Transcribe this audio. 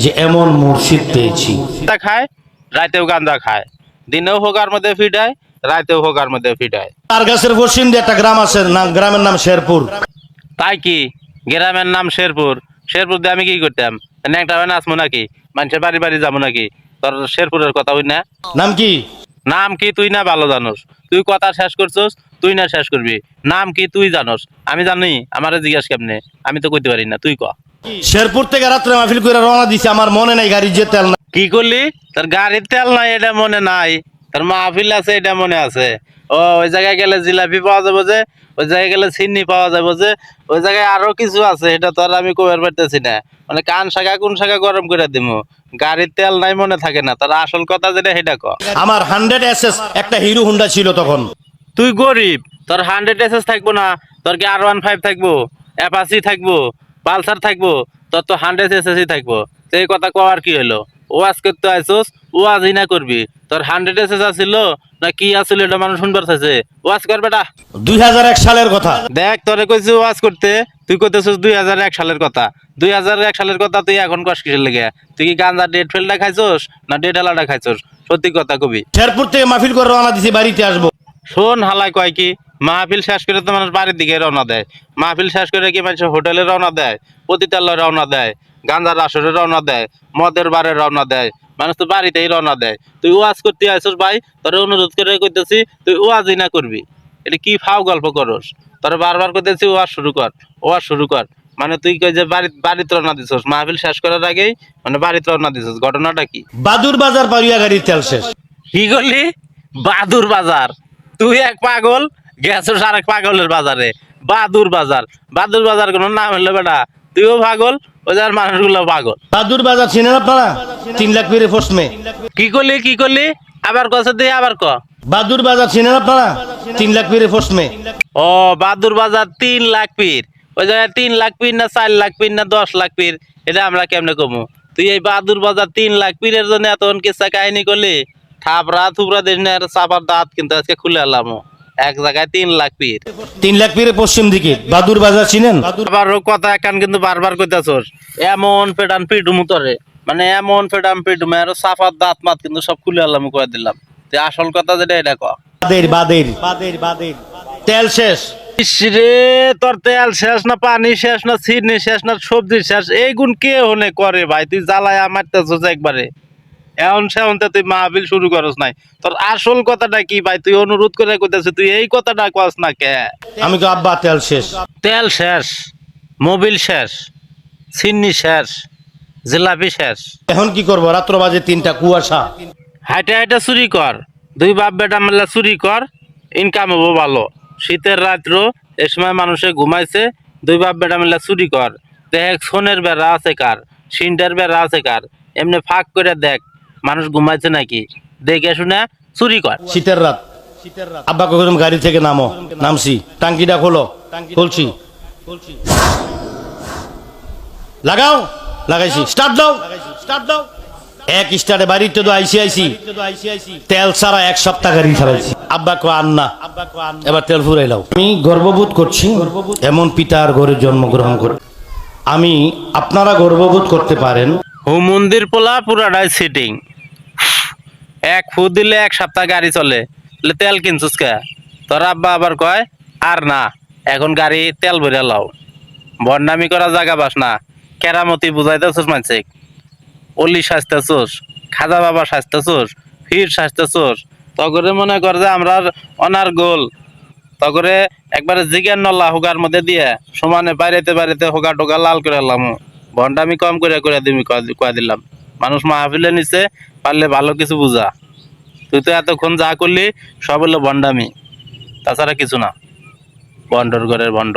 যে এমন মুর্শিদ পেয়েছি। খায় রাতেও গাঁজা খায়, দিনেও হোগার মধ্যে ফিটায়, রাতেও হোগার মধ্যে ফিটায়। তার গাছের পশ্চিম দিয়ে একটা গ্রাম আছে, গ্রামের নাম শেরপুর। তাই কি গ্রামের নাম শেরপুর? শেরপুর দিয়ে আমি কি করতাম? একটা নাচবো নাকি? মানুষের বাড়ি বাড়ি যাবো নাকি? তোর শেরপুরের কথা হই না? নাম কি? নাম কি তুই না ভালো জানোস? তুই কথা শেষ করছস, তুই না শেষ করবি। নাম কি তুই জানোস? আমি জানি? আমারে জিজ্ঞাসা কেমনে? আমি তো কইতে পারি না, তুই ক। শেরপুর থেকে রাত্রে মাহফিল করে রওনা দিছে, আমার মনে নাই গাড়ির যে তেল না। কি করলি? তোর গাড়ির তেল নাই এটা মনে নাই, তোর মাহফিল আছে এটা মনে আছে। ও ওই জায়গায় গেলে জিলাপি পাওয়া যাবো যে, ওই জায়গায় গেলে চিনি পাওয়া যাবো যে, ওই জায়গায় আরো কিছু আছে, এটা তোর আমি কইবার পারতেছি না। মানে কান শাখা কোন শাখা গরম করে দিমু। গাড়ির তেল নাই মনে থাকে না, তার আসল কথা যেটা সেটা ক। আমার 100 SS একটা হিরো হুন্ডা ছিল তখন। তুই গরিব, তোর 100 SS থাকবো না? তোর কি R15 থাকবো, অ্যাপাচি থাকবো, পালসার থাকবো? তোর তো 100 SSই থাকবো। তো এই কথা কওয়ার কি হলো? ওয়াজ করতে আইসোস, ওয়াজই না করবি। তোর 100 SS আসিল না কি আসিল এটা মানুষ শুনবার চাইছে। ওয়াজ কর বেটা। 2001 সালের কথা। দেখ তোরে কইছি ওয়াজ করতে, তুই কইতেছিস 2001 সালের কথা। 2001 সালের কথা তুই এখন কস কিসের লেগে? তুই কি গাঁজা ডেট ফেলটা খাইছস না ডেট আলাদা খাইছস? সত্যি কথা কবি। শেরপুর থেকে মাহফিল করে রওনা দিছি, বাড়িতে আসবো। শোন হালাই কয় কি, মাহফিল শেষ করে তো মানুষ বাড়ির দিকে রওনা দেয়। মাহফিল শেষ করে কি মানুষ হোটেলে রওনা দেয়, পতিতালয়ে রওনা দেয়, গাঁজার আসরে রওনা দেয়, মদের বারে রওনা দেয়? মানুষ তো বাড়িতেই রওনা দেয়। তুই ওয়াজ করতে আইসস ভাই, তোর অনুরোধ করে কইতেছি তুই ওয়াজই না করবি। এটা কি ফাও গল্প করস? তোর বারবার কইতেছি ওয়াজ শুরু কর, ওয়াজ শুরু কর। মানে তুই কই যে বাড়িতে রওনা দিছস মাহফিল শেষ করার আগেই, মানে বাড়িতে রওনা দিছস, ঘটনাটা কি? বাদুর বাজার পারিয়া গাড়ির তেল শেষ। কি করলি? বাদুর বাজার? তুই এক পাগল, গেছস আর এক পাগলের বাজারে। বাদুর বাজার, বাদুর বাজার কোন নাম হলো বেটা? তুইও পাগল, ওই যার মানুষগুলো পাগল। বাদুর বাজার চিনেন আপনারা? 3 লাখ পীরে ফসমে। কি করলি কি করলি? আবার কছে দিয়ে আবার ক। বাদুর বাজার চিনেন আপনারা? 3 লাখ পীরে ফসমে। ও বাদুর বাজার 3 লাখ পীর। ওই জায়গায় 3 লাখ পীর না 4 লাখ পীর না 10 লাখ পীর, এটা আমরা কেমনে কমু? তুই এই বাদুর বাজার 3 লাখ পীরের জন্য এতক্ষণ কিসা কাহিনী করলি? থাপড়া থুপড়া দিস না, চাপার দাঁত কিন্তু আজকে খুলে এলাম। এক জায়গায় 3 লাখ পীর। 3 লাখ পীরে পশ্চিম দিকে বাদুর বাজার চিনেন? আবার কথা একান কিন্তু বারবার কইতাছস। এমন ফেডান পিটুমু তরে, মানে এমন ফেডান পিটুমে আর চাপার দাঁত মাত কিন্তু সব খুলে এলাম কয়ে দিলাম। তুই আসল কথা যেটা এটা ক। বাদের তেল শেষ। রে তোর তেল শেষ না, পানি শেষ না, চিনি শেষ না, সবজি শেষ? এই গুণ কে হনে করে ভাই? তুই জ্বালায় মারতেছস একবারে। এমন সেমনতে তুই মাহফিল শুরু করস নাই। তোর আসল কথাটা কি ভাই? তুই অনুরোধ করে কইতেছিস, তুই এই কথাটা কস না কে? আমি তো আব্বা তেল শেষ। তেল শেষ, মোবিল শেষ, চিনি শেষ, জিলাপি শেষ। এখন কি করবো? রাত্র বাজে 3টা, কুয়াশা। হাইটে হাইটে চুরি কর, দুই বাপ বেটা মিলে চুরি কর, ইনকাম হবো ভালো। শীতের রাত্র এ সময় মানুষে ঘুমাইছে, দুই বাপ বেটা মিলে চুরি কর। দেখ সোনের বেড়া আছে কার, সিন্টার বেড়া আছে কার, এমনি ফাঁক করে দেখ মানুষ ঘুমাইছে নাকি, দেখে শুনে চুরি কর। শীতের রাত, আব্বা কখন গাড়ি থেকে নামো। নামছি, টাঙ্কিটা খোলো। খুলছি, লাগাও। লাগাইছি, স্টার্ট দাও। এক স্টার্টে বাড়িতে তো আইসি তেল ছাড়া 1 সপ্তাহ গাড়ি চালাইছি। আব্বা কো আন্না, এবার তেল ফুরাইলাও। আমি গর্ববোধ করছি এমন পিতার ঘরে জন্মগ্রহণ করে। আমি, আপনারা গর্ববোধ করতে পারেন। মন্দির পোলা পুরাটাই সিটিং। এক ফু দিলে 1 সপ্তাহ গাড়ি চলে, তেল কিনছিস কে? তোর আব্বা আবার কয় আর না, এখন গাড়ি তেল ভরে লাও। বন্ডামি করা জায়গা বাস না, কেরামতি বুঝাইতেছিস মানছে। অলি সাজতেছোস, খাজা বাবা সাজতেছোস, ফির সাজতেছোস। তগরে মনে কর যে আমরা অনার গোল। তগরে একবারে জিজ্ঞান নল্লা হোগার মধ্যে দিয়ে সমানে বাইরেতে বাইরেতে হোগা টোগা লাল করে এলাম। ভন্ডামি কম করে দিবি কয়ে দিলাম। মানুষ মাহফিলে নিচে, পারলে ভালো কিছু বুঝা। তুই তো এতক্ষণ যা করলি সব হলো ভন্ডামি, তাছাড়া কিছু না। ভন্ডর ঘরের ভন্ড।